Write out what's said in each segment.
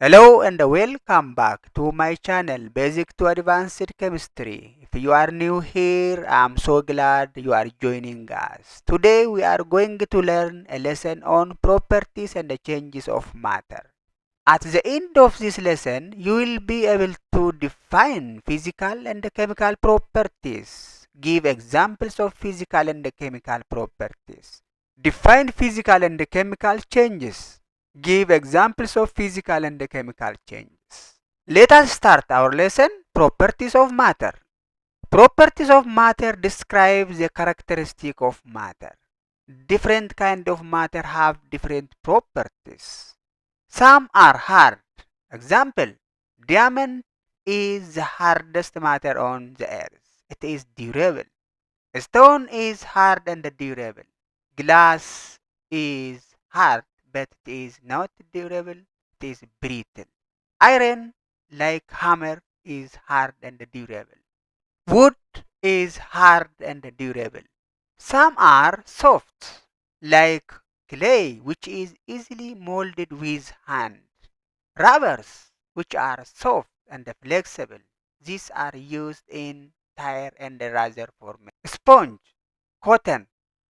Hello and welcome back to my channel Basic to Advanced Chemistry. If you are new here, I'm so glad you are joining us. Today we are going to learn a lesson on properties and the changes of matter. At the end of this lesson, you will be able to define physical and chemical properties. Give examples of physical and chemical properties. Define physical and chemical changes. Give examples of physical and chemical changes. Let us start our lesson. Properties of matter. Properties of matter describe the characteristic of matter. Different kind of matter have different properties. Some are hard. Example, diamond is the hardest matter on the earth. It is durable. Stone is hard and durable. Glass is hard, but it is not durable. It is brittle. Iron, like hammer, is hard and durable. Wood is hard and durable. Some are soft, like clay, which is easily molded with hand. Rubbers, which are soft and flexible. These are used in tire and razor forming. Sponge, cotton,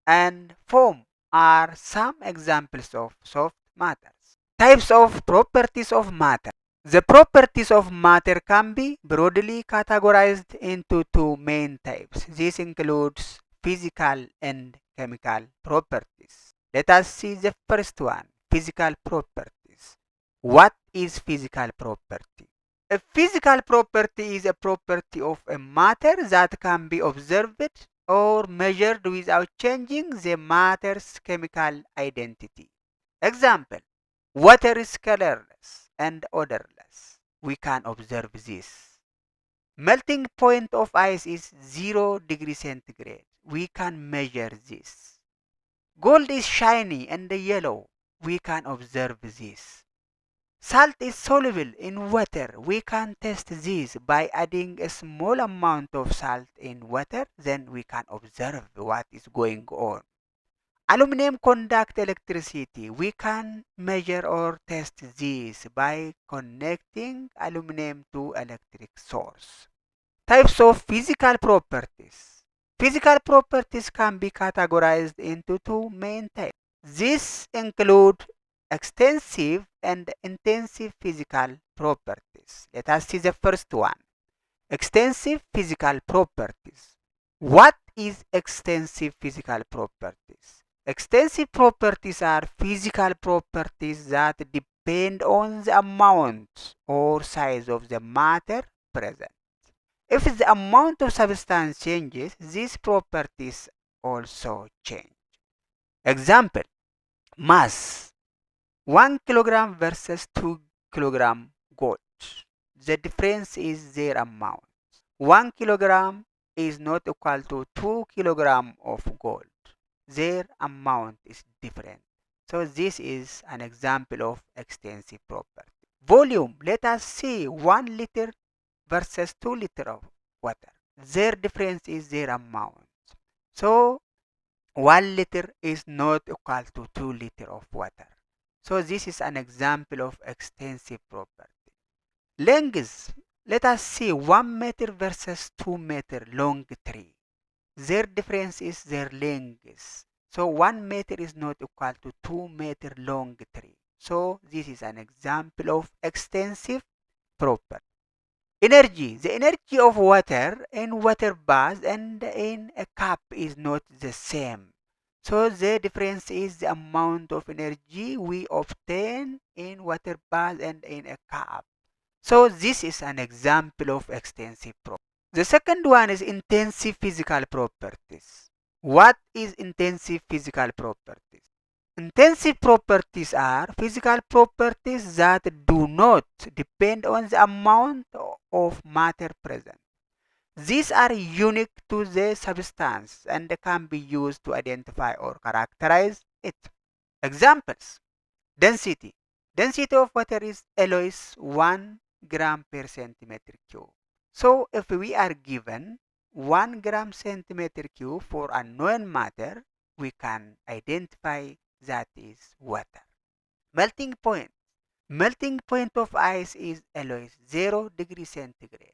and foam are some examples of soft matters. Types of properties of matter. The properties of matter can be broadly categorized into two main types. This includes physical and chemical properties. Let us see the first one, physical properties. What is physical property? A physical property is a property of a matter that can be observed or measured without changing the matter's chemical identity. Example, water is colorless and odorless. We can observe this. Melting point of ice is 0 degrees centigrade. We can measure this. Gold is shiny and yellow. We can observe this. Salt is soluble in water. We can test this by adding a small amount of salt in water. Then we can observe what is going on. Aluminum conduct electricity. We can measure or test this by connecting aluminum to electric source. Types of physical properties. Physical properties can be categorized into two main types. These include extensive and intensive physical properties. Let us see the first one. Extensive physical properties. What is extensive physical properties? Extensive properties are physical properties that depend on the amount or size of the matter present. If the amount of substance changes, these properties also change. Example, mass 1 kilogram versus 2 kilogram gold. The difference is their amount. 1 kilogram is not equal to 2 kilogram of gold. Their amount is different. So this is an example of extensive property. Volume, let us see 1 liter versus 2 liter of water. Their difference is their amount. So 1 liter is not equal to 2 liter of water. So this is an example of extensive property. Length. Let us see 1 meter versus 2 meter long tree. Their difference is their length. So 1 meter is not equal to 2 meter long tree. So this is an example of extensive property. Energy. The energy of water in water bath and in a cup is not the same. So the difference is the amount of energy we obtain in water bath and in a cup. So this is an example of extensive properties. The second one is intensive physical properties. What is intensive physical properties? Intensive properties are physical properties that do not depend on the amount of matter present. These are unique to the substance and can be used to identify or characterize it. Examples. Density. Density of water is always 1 gram per centimeter cube. So if we are given 1 gram centimeter cube for a known matter, we can identify that is water. Melting point. Melting point of ice is always 0 degrees centigrade.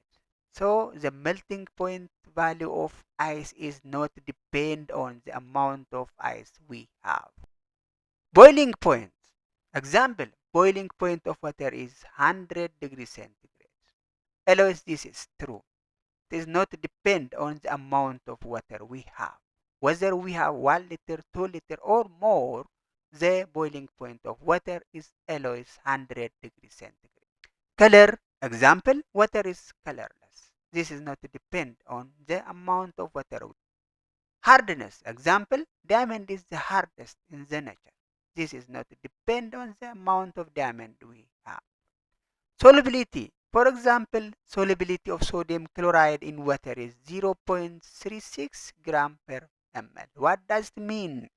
So the melting point value of ice is not depend on the amount of ice we have. Boiling point. Example, boiling point of water is 100 degrees centigrade. Always this is true. It does not depend on the amount of water we have. Whether we have 1 liter, 2 liter or more, the boiling point of water is always 100 degrees centigrade. Color. Example, water is colorless. This is not depend on the amount of water. Hardness. Example, diamond is the hardest in the nature. This is not depend on the amount of diamond we have. Solubility. For example, solubility of sodium chloride in water is 0.36 gram per ml. What does it mean?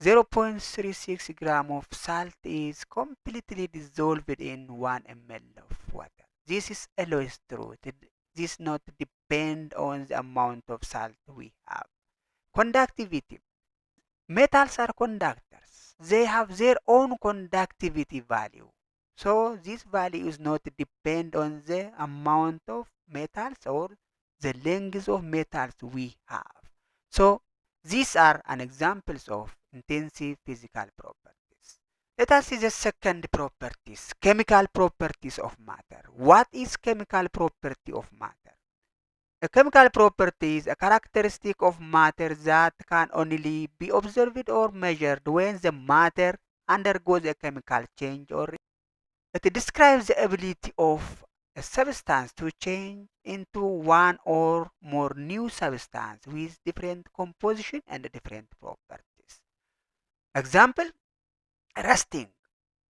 0.36 gram of salt is completely dissolved in 1 ml of water. This is always true. This not depend on the amount of salt we have. Conductivity. Metals are conductors. They have their own conductivity value. So this value is not depend on the amount of metals or the length of metals we have. So these are an examples of intensive physical properties. Let us see the second properties, chemical properties of matter. What is chemical property of matter? A chemical property is a characteristic of matter that can only be observed or measured when the matter undergoes a chemical change or it describes the ability of a substance to change into one or more new substance with different composition and different properties. Example, rusting.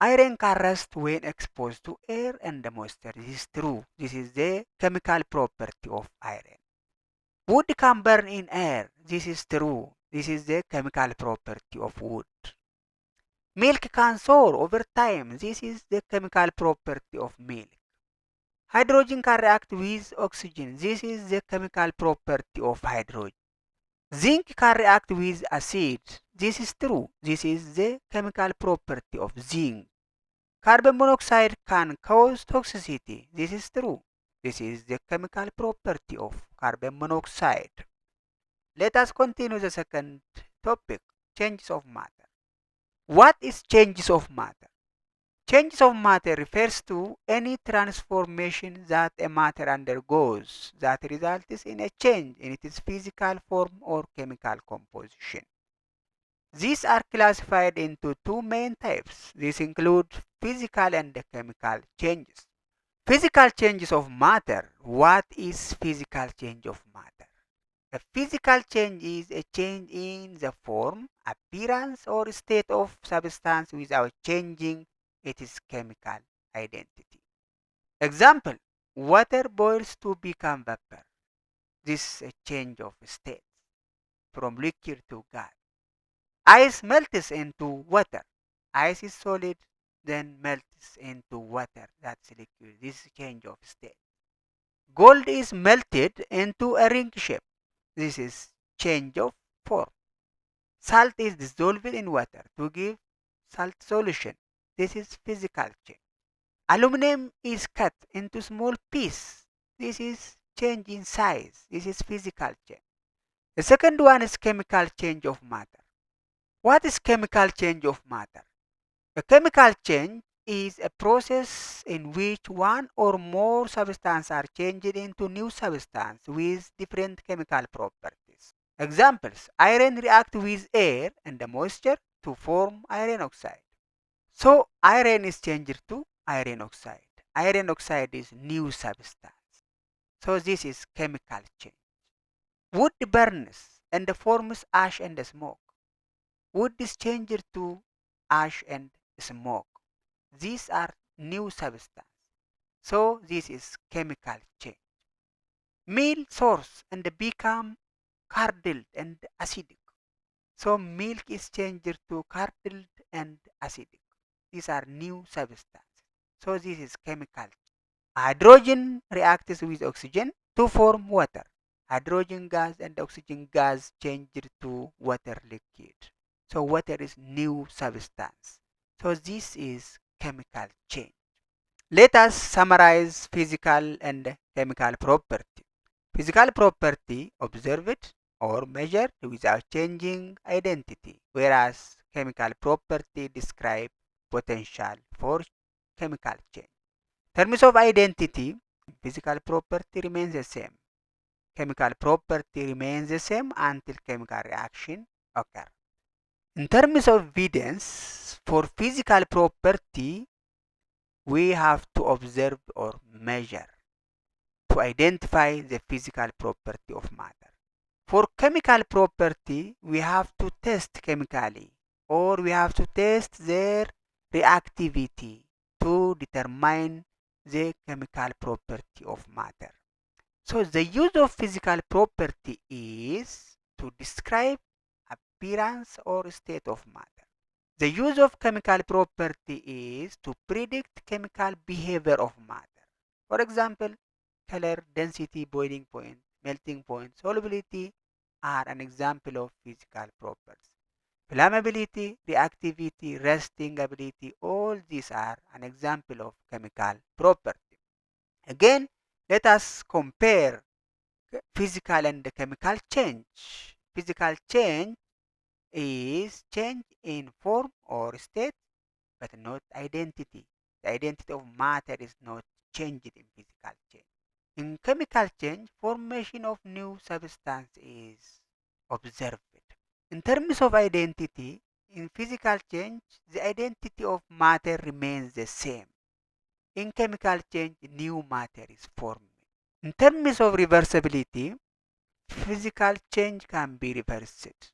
Iron can rust when exposed to air and moisture. This is true. This is the chemical property of iron. Wood can burn in air. This is true. This is the chemical property of wood. Milk can soar over time. This is the chemical property of milk. Hydrogen can react with oxygen. This is the chemical property of hydrogen. Zinc can react with acid. This is true. This is the chemical property of zinc. Carbon monoxide can cause toxicity. This is true. This is the chemical property of carbon monoxide. Let us continue the second topic, changes of matter. What is changes of matter? Changes of matter refers to any transformation that a matter undergoes that results in a change in its physical form or chemical composition. These are classified into two main types. These include physical and chemical changes. Physical changes of matter. What is physical change of matter? A physical change is a change in the form, appearance, or state of substance without changing its chemical identity. Example, water boils to become vapor. This is a change of state from liquid to gas. Ice melts into water. Ice is solid, then melts into water. That's liquid. This is change of state. Gold is melted into a ring shape. This is change of form. Salt is dissolved in water to give salt solution. This is physical change. Aluminum is cut into small pieces. This is change in size. This is physical change. The second one is chemical change of matter. What is chemical change of matter? A chemical change is a process in which one or more substances are changed into new substance with different chemical properties. Examples, iron react with air and moisture to form iron oxide. So iron is changed to iron oxide. Iron oxide is new substance. So this is chemical change. Wood burns and forms ash and smoke. Wood is changed to ash and smoke. These are new substance. So this is chemical change. Meal sours and become curdled and acidic. So milk is changed to curdled and acidic. These are new substances. So this is chemical. Hydrogen reacts with oxygen to form water. Hydrogen gas and oxygen gas changed to water liquid. So water is new substance. So this is chemical change. Let us summarize physical and chemical property. Physical property observed or measured without changing identity, whereas chemical property describe potential for chemical change. Terms of identity, physical property remains the same. Chemical property remains the same until chemical reaction occur. In terms of evidence, for physical property, we have to observe or measure to identify the physical property of matter. For chemical property, we have to test chemically or we have to test their reactivity to determine the chemical property of matter. So the use of physical property is to describe appearance or state of matter. The use of chemical property is to predict chemical behavior of matter. For example, color, density, boiling point, melting point, solubility are an example of physical properties. Flammability, reactivity, resting ability, all these are an example of chemical property. Again, let us compare physical and chemical change. Physical change is change in form or state, but not identity. The identity of matter is not changed in physical change. In chemical change, formation of new substance is observed. In terms of identity, in physical change, the identity of matter remains the same. In chemical change, new matter is formed. In terms of reversibility, physical change can be reversed.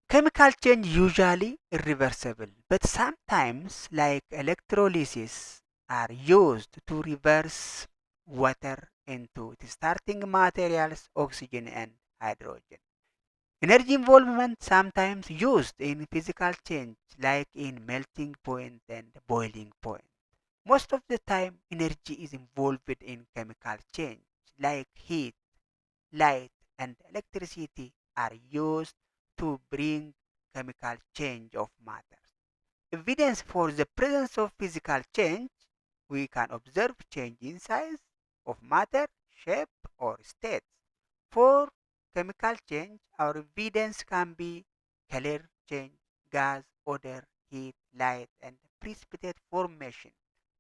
Chemical change usually irreversible, but sometimes, like electrolysis, are used to reverse water into the starting materials, oxygen and hydrogen. Energy involvement sometimes used in physical change, like in melting point and boiling point. Most of the time, energy is involved in chemical change, like heat, light, and electricity are used to bring chemical change of matter. Evidence for the presence of physical change, we can observe change in size of matter, shape, or state. For chemical change, our evidence can be color change, gas, odor, heat, light, and precipitate formation.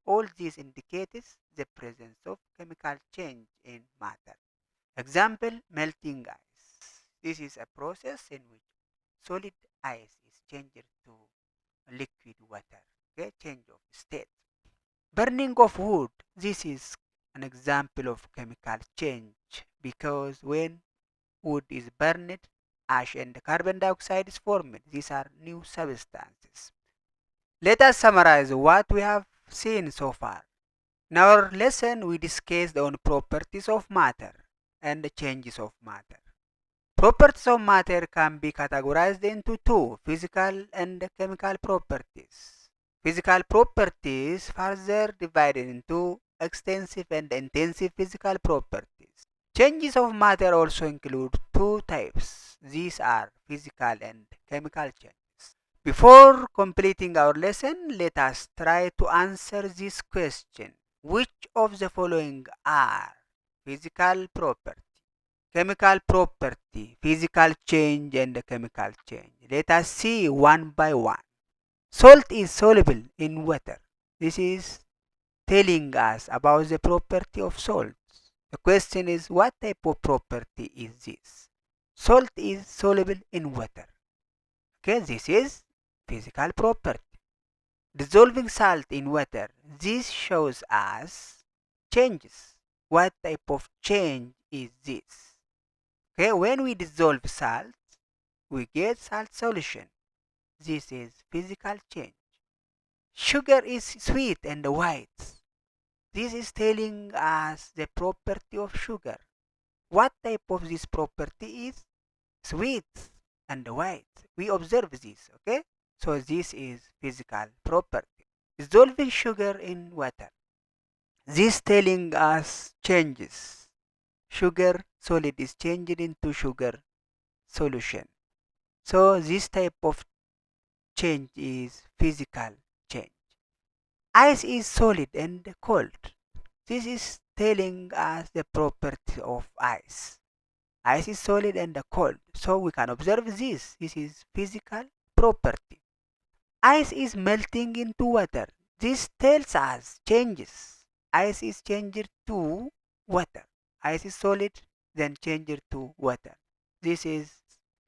All these indicates the presence of chemical change in matter. Example, melting ice. This is a process in which solid ice is changed to liquid water. Okay, change of state. Burning of wood. This is an example of chemical change because when wood is burned, ash and carbon dioxide is formed. These are new substances. Let us summarize what we have seen so far. In our lesson, we discussed on properties of matter and the changes of matter. Properties of matter can be categorized into two, physical and chemical properties. Physical properties further divided into extensive and intensive physical properties. Changes of matter also include two types. These are physical and chemical changes. Before completing our lesson, let us try to answer this question. Which of the following are physical property, chemical property, physical change and chemical change? Let us see one by one. Salt is soluble in water. This is telling us about the property of salt. The question is, what type of property is this? Salt is soluble in water. Okay, this is physical property. Dissolving salt in water. This shows us changes. What type of change is this? Okay, when we dissolve salt, we get salt solution. This is physical change. Sugar is sweet and white. This is telling us the property of sugar. What type of this property is? Sweet and white. We observe this, okay? So this is physical property. Dissolving sugar in water. This telling us changes. Sugar solid is changed into sugar solution. So this type of change is physical change. Ice is solid and cold. This is telling us the property of ice. Ice is solid and cold, so we can observe this. This is physical property. Ice is melting into water. This tells us changes. Ice is changed to water. Ice is solid, then changed to water. This is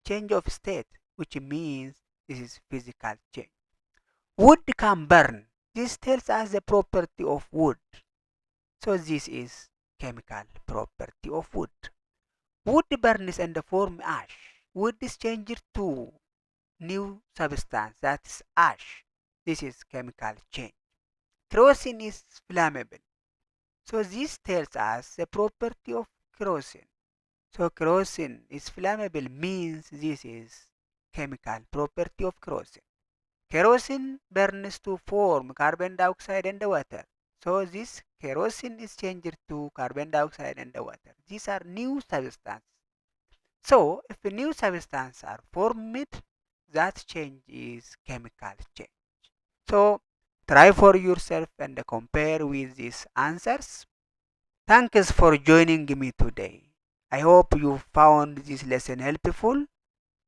change of state, which means this is physical change. Wood can burn. This tells us the property of wood. So this is chemical property of wood. Wood burns and form ash. Wood is changed to new substance, that is ash. This is chemical change. Kerosene is flammable. So this tells us the property of kerosene. So kerosene is flammable means this is chemical property of kerosene. Kerosene burns to form carbon dioxide and water. So this kerosene is changed to carbon dioxide and water. These are new substances. So if new substances are formed, that change is chemical change. So try for yourself and compare with these answers. Thanks for joining me today. I hope you found this lesson helpful.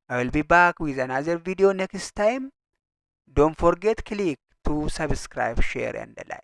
I will be back with another video next time. Don't forget click to subscribe, share and like.